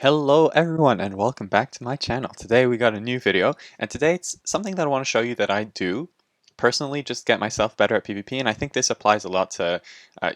Hello everyone and welcome back to my channel. Today we got a new video and today it's something that I want to show you that I do personally just get myself better at PvP, and I think this applies a lot to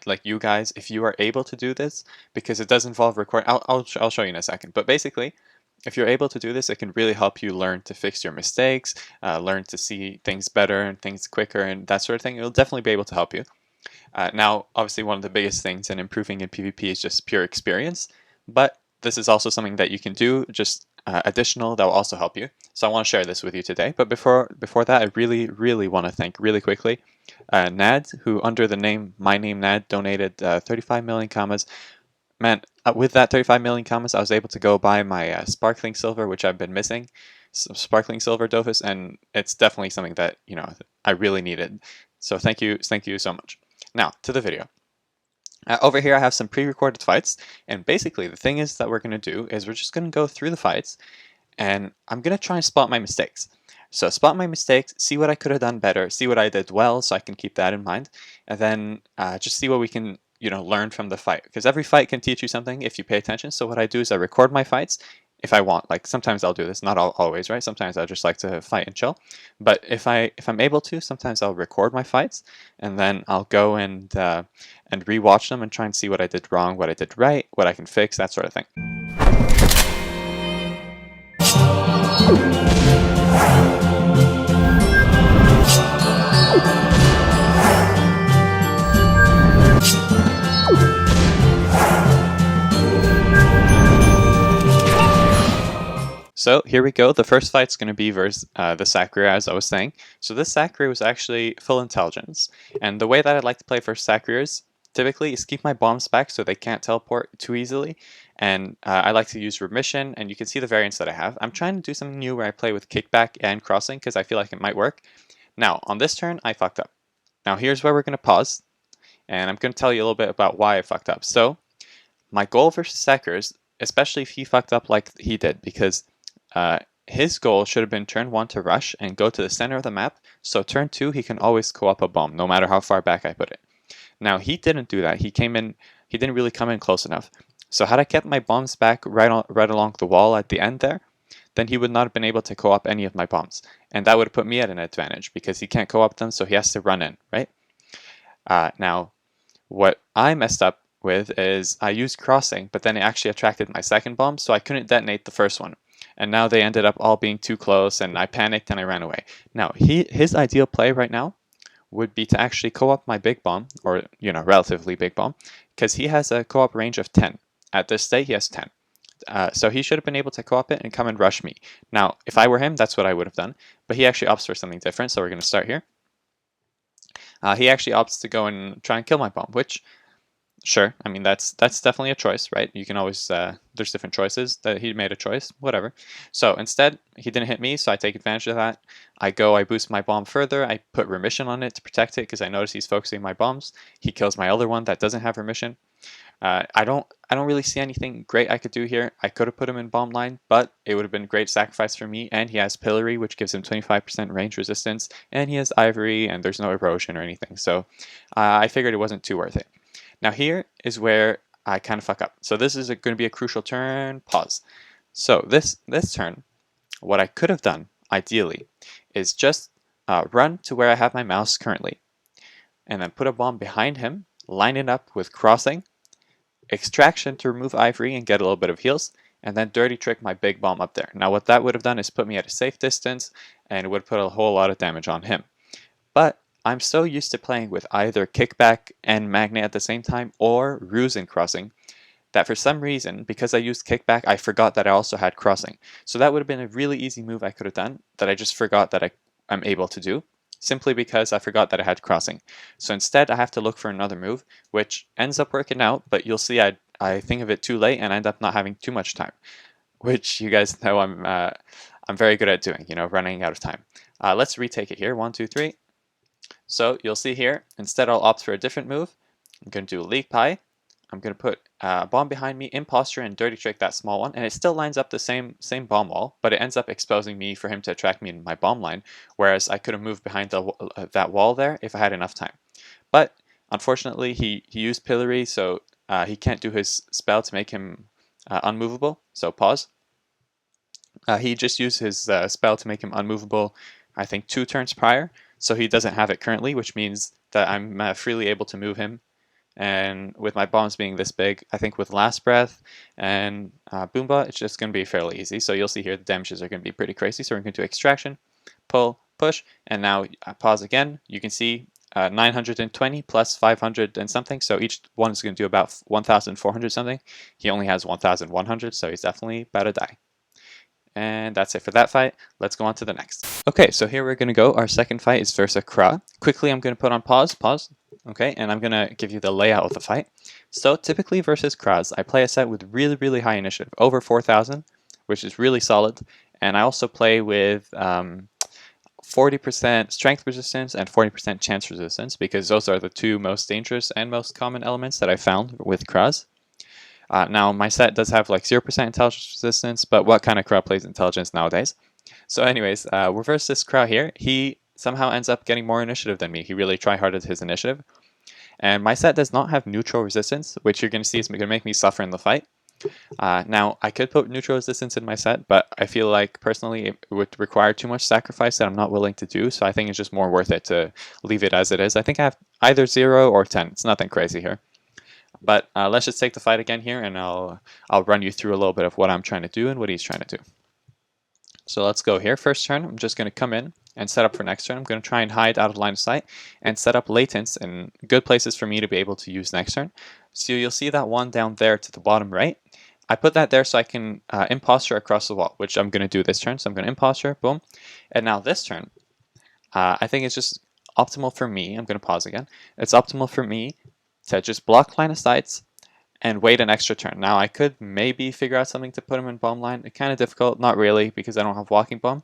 like you guys if you are able to do this, because it does involve recording. I'll show you in a second, but basically if you're able to do this, it can really help you learn to fix your mistakes, learn to see things better and things quicker and that sort of thing. It'll definitely be able to help you. Now, obviously, one of the biggest things in improving in PvP is just pure experience, but this is also something that you can do, just additional, that will also help you. So I want to share this with you today. But before that, I really want to thank really quickly Nad, who under the name my name Nad donated 35 million commas. Man, with that 35 million commas, I was able to go buy my sparkling silver, which I've been missing, some sparkling silver Dofus, and it's definitely something that I really needed. So thank you so much. Now, to the video. Over here I have some pre-recorded fights, and basically the thing is that we're going to do is we're just going to go through the fights, and I'm going to try and spot my mistakes. So spot my mistakes, see what I could have done better, see what I did well so I can keep that in mind, and then just see what we can learn from the fight, because every fight can teach you something if you pay attention. So what I do is I record my fights if I want. Like sometimes I'll do this, not always, right? Sometimes I just like to fight and chill. But if I'm able to, sometimes I'll record my fights and then I'll go and rewatch them and try and see what I did wrong, what I did right, what I can fix, that sort of thing. So here we go. The first fight's going to be versus the Sacrier, as I was saying. So this Sacrier was actually full intelligence. And the way that I like to play for Sacriers typically is keep my bombs back so they can't teleport too easily. And I like to use remission, and you can see the variants that I have. I'm trying to do something new where I play with kickback and crossing because I feel like it might work. Now, on this turn, I fucked up. Now here's where we're going to pause, and I'm going to tell you a little bit about why I fucked up. So my goal versus Sacriers, especially if he fucked up like he did, because his goal should have been turn 1 to rush and go to the center of the map, so turn 2 he can always co-op a bomb, no matter how far back I put it. Now he didn't do that. He didn't really come in close enough. So had I kept my bombs back right along the wall at the end there, then he would not have been able to co-op any of my bombs. And that would have put me at an advantage, because he can't co-op them, so he has to run in, right? Now, what I messed up with is I used crossing, but then it actually attracted my second bomb, so I couldn't detonate the first one. And now they ended up all being too close, and I panicked and I ran away. Now, his ideal play right now would be to actually co-op my big bomb, or, relatively big bomb, because he has a co-op range of 10. At this state, he has 10. So he should have been able to co-op it and come and rush me. Now, if I were him, that's what I would have done. But he actually opts for something different, so we're going to start here. He actually opts to go and try and kill my bomb, which... Sure, I mean, that's definitely a choice, right? You can always, there's different choices. That he made a choice, whatever. So instead, he didn't hit me, so I take advantage of that. I boost my bomb further, I put remission on it to protect it, because I notice he's focusing my bombs. He kills my other one that doesn't have remission. I don't really see anything great I could do here. I could have put him in bomb line, but it would have been a great sacrifice for me, and he has Pillory, which gives him 25% range resistance, and he has Ivory, and there's no erosion or anything, so I figured it wasn't too worth it. Now here is where I kind of fuck up. So this is going to be a crucial turn. Pause. So this turn, what I could have done, ideally, is just run to where I have my mouse currently, and then put a bomb behind him, line it up with crossing, extraction to remove Ivory and get a little bit of heals, and then dirty trick my big bomb up there. Now what that would have done is put me at a safe distance, and it would put a whole lot of damage on him. But I'm so used to playing with either kickback and magnet at the same time, or ruse and crossing, that for some reason, because I used kickback, I forgot that I also had crossing. So that would have been a really easy move I could have done that I just forgot that I'm able to do, simply because I forgot that I had crossing. So instead I have to look for another move, which ends up working out, but you'll see I think of it too late and I end up not having too much time, which you guys know I'm very good at doing, running out of time. Let's retake it here. 1, 2, 3. So you'll see here, instead I'll opt for a different move. I'm going to do a Leak Pie. I'm going to put a bomb behind me, Imposture, and Dirty Trick that small one, and it still lines up the same bomb wall, but it ends up exposing me for him to attract me in my bomb line, whereas I could have moved behind that wall there if I had enough time. But unfortunately, he used Pillory, so he can't do his spell to make him unmovable, so pause. He just used his spell to make him unmovable, I think 2 turns prior, so he doesn't have it currently, which means that I'm freely able to move him. And with my bombs being this big, I think with Last Breath and Boombot, it's just going to be fairly easy. So you'll see here the damages are going to be pretty crazy. So we're going to do Extraction, pull, push, and now pause again. You can see 920 plus 500 and something. So each one is going to do about 1,400 something. He only has 1,100, so he's definitely about to die. And that's it for that fight. Let's go on to the next. Okay, so here we're going to go. Our second fight is versus Kra. Quickly, I'm going to put on pause. Okay, and I'm going to give you the layout of the fight. So typically versus Kras, I play a set with really, really high initiative, over 4,000, which is really solid. And I also play with 40% strength resistance and 40% chance resistance, because those are the 2 most dangerous and most common elements that I found with Kras. Now, my set does have like 0% intelligence resistance, but what kind of Kra plays intelligence nowadays? So anyways, we're versus this Kra here. He somehow ends up getting more initiative than me. He really try-harded his initiative. And my set does not have neutral resistance, which you're going to see is going to make me suffer in the fight. Now, I could put neutral resistance in my set, but I feel like personally it would require too much sacrifice that I'm not willing to do, so I think it's just more worth it to leave it as it is. I think I have either 0 or 10. It's nothing crazy here. But let's just take the fight again here, and I'll run you through a little bit of what I'm trying to do and what he's trying to do. So let's go here. First turn, I'm just going to come in and set up for next turn. I'm going to try and hide out of line of sight and set up latents in good places for me to be able to use next turn. So you'll see that one down there to the bottom right. I put that there so I can imposture across the wall, which I'm going to do this turn. So I'm going to imposture, boom. And now this turn, I think it's just optimal for me. I'm going to pause again. It's optimal for me to just block line of sights and wait an extra turn. Now I could maybe figure out something to put him in bomb line. It's kind of difficult, not really, because I don't have walking bomb.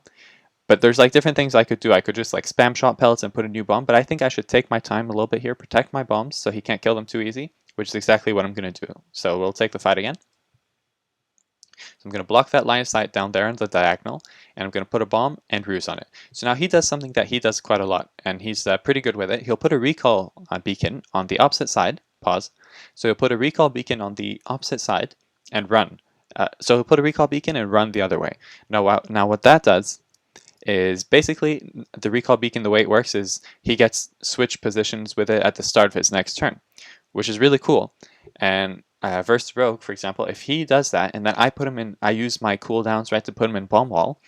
But there's like different things I could do. I could just like spam shot pellets and put a new bomb, but I think I should take my time a little bit here, protect my bombs so he can't kill them too easy, which is exactly what I'm going to do. So we'll take the fight again. So I'm going to block that line of sight down there in the diagonal, and I'm going to put a bomb and ruse on it. So now he does something that he does quite a lot, and he's pretty good with it. He'll put a recall beacon on the opposite side, pause. So he'll put a recall beacon on the opposite side and run. So he'll put a recall beacon and run the other way. Now what that does is basically the recall beacon, the way it works is he gets switch positions with it at the start of his next turn, which is really cool. And versus Rogue, for example, if he does that and then I put him in, I use my cooldowns right to put him in bomb wall,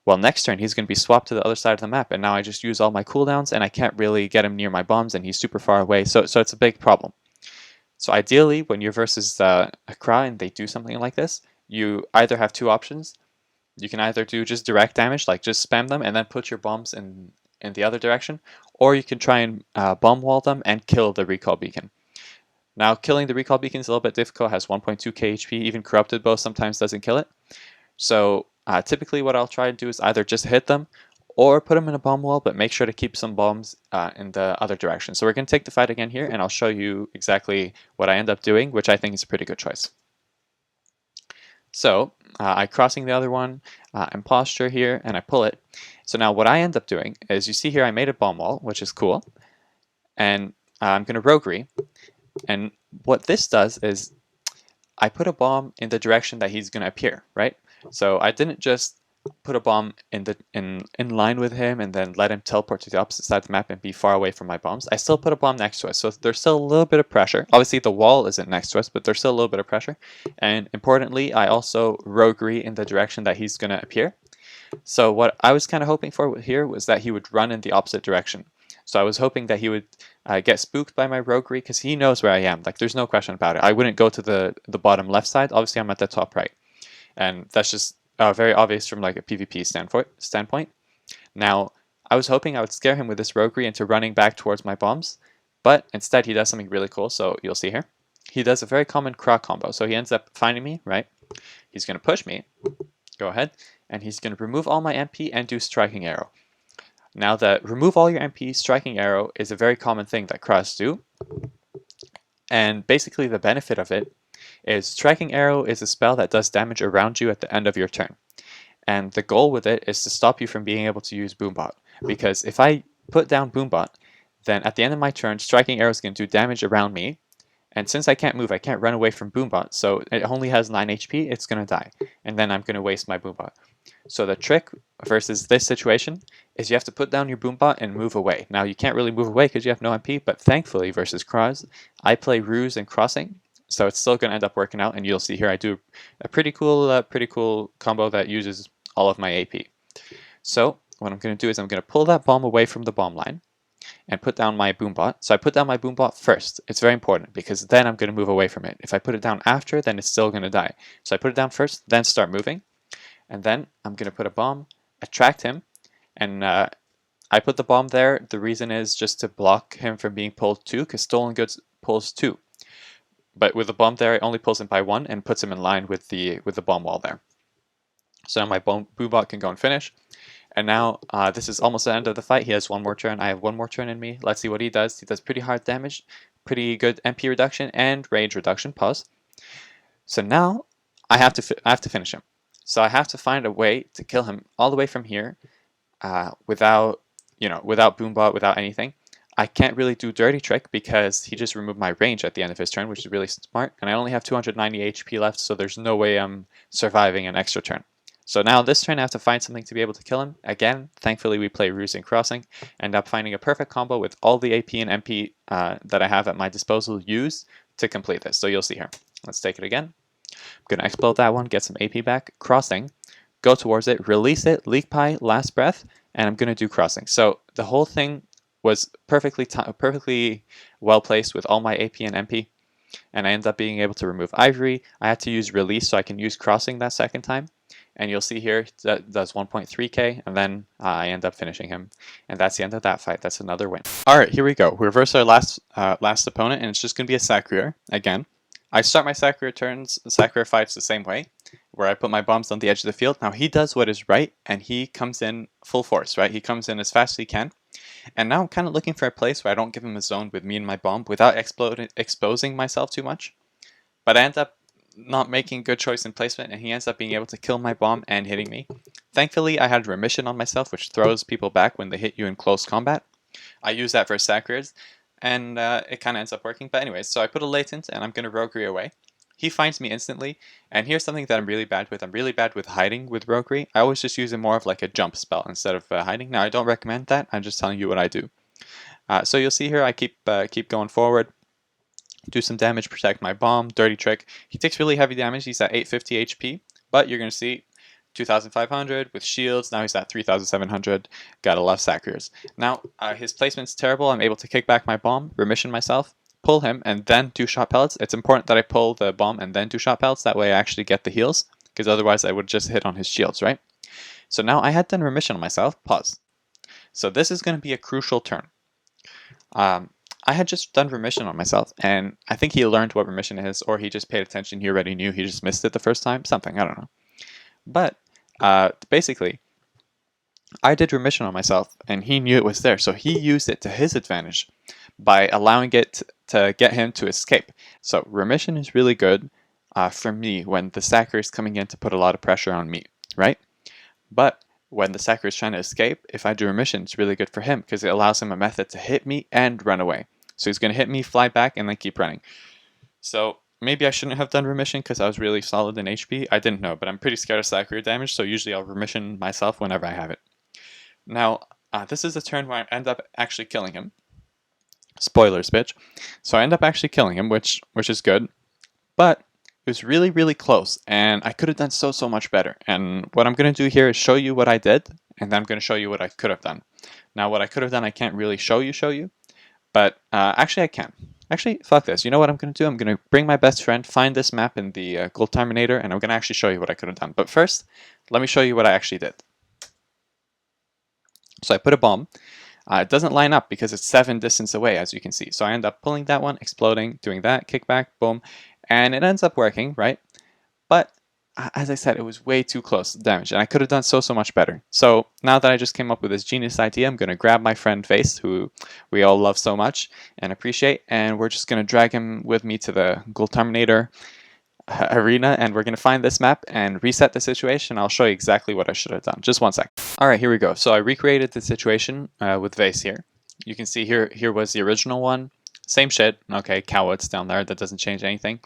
well, next turn he's going to be swapped to the other side of the map, and now I just use all my cooldowns and I can't really get him near my bombs and he's super far away, so it's a big problem. So ideally, when you're versus a Kra and they do something like this, you either have 2 options. You can either do just direct damage, like just spam them and then put your bombs in the other direction, or you can try and bomb wall them and kill the recall beacon. Now, killing the recall beacon is a little bit difficult, has 1.2k HP, even corrupted bow sometimes doesn't kill it. So typically what I'll try to do is either just hit them or put them in a bomb wall, but make sure to keep some bombs in the other direction. So we're going to take the fight again here, and I'll show you exactly what I end up doing, which I think is a pretty good choice. So I crossing the other one, and posture here, and I pull it. So now what I end up doing is, you see here I made a bomb wall, which is cool, and I'm going to roguery. And what this does is I put a bomb in the direction that he's going to appear, right? So I didn't just put a bomb in line with him and then let him teleport to the opposite side of the map and be far away from my bombs. I still put a bomb next to us, so there's still a little bit of pressure. Obviously the wall isn't next to us, but there's still a little bit of pressure. And importantly, I also roguery in the direction that he's going to appear. So what I was kind of hoping for here was that he would run in the opposite direction. So I was hoping that he would get spooked by my roguery, because he knows where I am. Like, there's no question about it. I wouldn't go to the bottom left side. Obviously I'm at the top right, and that's just very obvious from like a PvP standpoint. Now, I was hoping I would scare him with this roguery into running back towards my bombs, but instead he does something really cool, so you'll see here. He does a very common Kra combo, so he ends up finding me, right? He's going to push me, go ahead, and he's going to remove all my MP and do Striking Arrow. Now, that remove all your MP, Striking Arrow is a very common thing that Kras do, and basically the benefit of it is Striking Arrow is a spell that does damage around you at the end of your turn. And the goal with it is to stop you from being able to use Boombot. Because if I put down Boombot, then at the end of my turn, Striking Arrow is going to do damage around me, And since I can't move, I can't run away from Boombot, so it only has 9 HP, it's going to die. And then I'm going to waste my Boombot. So the trick versus this situation is you have to put down your Boombot and move away. Now you can't really move away because you have no MP, but thankfully versus Cross, I play Ruse and Crossing, so it's still going to end up working out, and you'll see here I do a pretty cool combo that uses all of my AP. So what I'm going to do is I'm going to pull that bomb away from the bomb line and put down my Boombot. So I put down my Boombot first. It's very important because then I'm going to move away from it. If I put it down after, then it's still going to die. So I put it down first, then start moving. And then I'm going to put a bomb, attract him, and I put the bomb there. The reason is just to block him from being pulled 2, because Stolen Goods pulls 2. But with the bomb there, it only pulls him by 1 and puts him in line with the bomb wall there. So now my Boombot can go and finish. And now this is almost the end of the fight. He has 1 more turn. I have 1 more turn in me. Let's see what he does. He does pretty hard damage, pretty good MP reduction and range reduction. Pause. So now I have to finish him. So I have to find a way to kill him all the way from here, without Boombot, without anything. I can't really do Dirty Trick because he just removed my range at the end of his turn, which is really smart. And I only have 290 HP left, so there's no way I'm surviving an extra turn. So now this turn I have to find something to be able to kill him. Again, thankfully we play Ruse and Crossing. End up finding a perfect combo with all the AP and MP that I have at my disposal used to complete this. So you'll see here. Let's take it again. I'm going to explode that one, get some AP back. Crossing, go towards it, release it, Leak Pie, Last Breath, and I'm going to do Crossing. So the whole thing was perfectly well placed with all my AP and MP. And I ended up being able to remove Ivory. I had to use Release so I can use Crossing that second time. And you'll see here that does 1.3k, and then I end up finishing him. And that's the end of that fight. That's another win. Alright, here we go. We reverse our last opponent, and it's just going to be a Sacrier again. I start my Sacrier fights the same way, where I put my bombs on the edge of the field. Now he does what is right, and he comes in full force, right? He comes in as fast as he can. And now I'm kind of looking for a place where I don't give him a zone with me and my bomb without exposing myself too much. But I end up not making good choice in placement, and he ends up being able to kill my bomb and hitting me. Thankfully, I had Remission on myself, which throws people back when they hit you in close combat. I use that for Sacriers, and it kind of ends up working. But anyways, so I put a Latent, and I'm going to Roguery away. He finds me instantly, and here's something that I'm really bad with. I'm really bad with hiding with Roguery. I always just use it more of like a jump spell instead of hiding. Now, I don't recommend that. I'm just telling you what I do. So you'll see here, I keep going forward. Do some damage, protect my bomb, Dirty Trick. He takes really heavy damage. He's at 850 HP, but you're going to see 2,500 with shields. Now he's at 3,700. Gotta love Sacriers. Now, his placement's terrible. I'm able to kick back my bomb, Remission myself, pull him, and then do Shot Pellets. It's important that I pull the bomb and then do Shot Pellets. That way I actually get the heals, because otherwise I would just hit on his shields, right? So now I had done Remission on myself. Pause. So this is going to be a crucial turn. I had just done Remission on myself, and I think he learned what Remission is, or he just paid attention. He already knew. He just missed it the first time. Something, I don't know. But basically, I did Remission on myself, and he knew it was there, so he used it to his advantage by allowing it to get him to escape. So Remission is really good for me when the Sacrier is coming in to put a lot of pressure on me, right? But when the Sacrier is trying to escape, if I do Remission, it's really good for him because it allows him a method to hit me and run away. So he's going to hit me, fly back, and then keep running. So maybe I shouldn't have done Remission because I was really solid in HP. I didn't know, but I'm pretty scared of Sacrier damage, so usually I'll Remission myself whenever I have it. Now, this is the turn where I end up actually killing him. Spoilers, bitch. So I end up actually killing him, which is good. But it was really, really close, and I could have done so much better. And what I'm going to do here is show you what I did, and then I'm going to show you what I could have done. Now, what I could have done, I can't really show you, but actually I can. Actually, fuck this. You know what I'm going to do? I'm going to bring my best friend, find this map in the Gold Terminator, and I'm going to actually show you what I could have done. But first, let me show you what I actually did. So I put a bomb. It doesn't line up because it's 7 distance away, as you can see. So I end up pulling that one, exploding, doing that, kickback, boom. And it ends up working, right? But as I said, it was way too close to damage, and I could have done so much better. So now that I just came up with this genius idea, I'm going to grab my friend Face, who we all love so much and appreciate, and we're just going to drag him with me to the Gold Terminator arena, and we're going to find this map and reset the situation. I'll show you exactly what I should have done. Just one sec. Alright, here we go. So I recreated the situation with Vase here. You can see here was the original one. Same shit. Okay, Cowwood's down there. That doesn't change anything.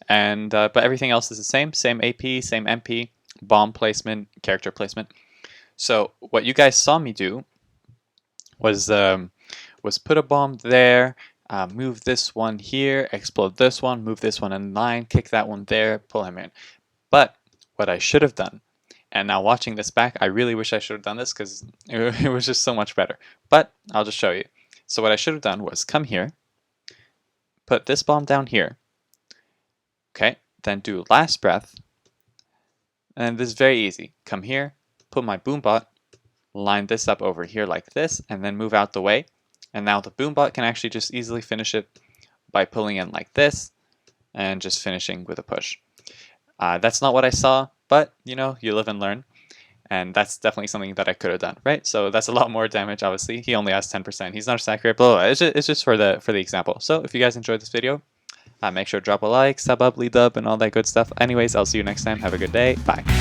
And but everything else is the same. Same AP, same MP, bomb placement, character placement. So what you guys saw me do was put a bomb there, move this one here, explode this one, move this one in line, kick that one there, pull him in. But what I should have done, and now watching this back, I really wish I should have done this because it was just so much better. But I'll just show you. So what I should have done was come here, put this bomb down here, okay, then do last breath, and this is very easy. Come here, put my boombot, line this up over here like this, and then move out the way. And now the boombot can actually just easily finish it by pulling in like this, and just finishing with a push. That's not what I saw, but you know, you live and learn. And that's definitely something that I could have done, right? So that's a lot more damage, obviously. He only has 10%. He's not a Sacrier, blah, blah, blah. It's just for the example. So if you guys enjoyed this video, make sure to drop a like, sub up, lead up, and all that good stuff. Anyways, I'll see you next time. Have a good day. Bye.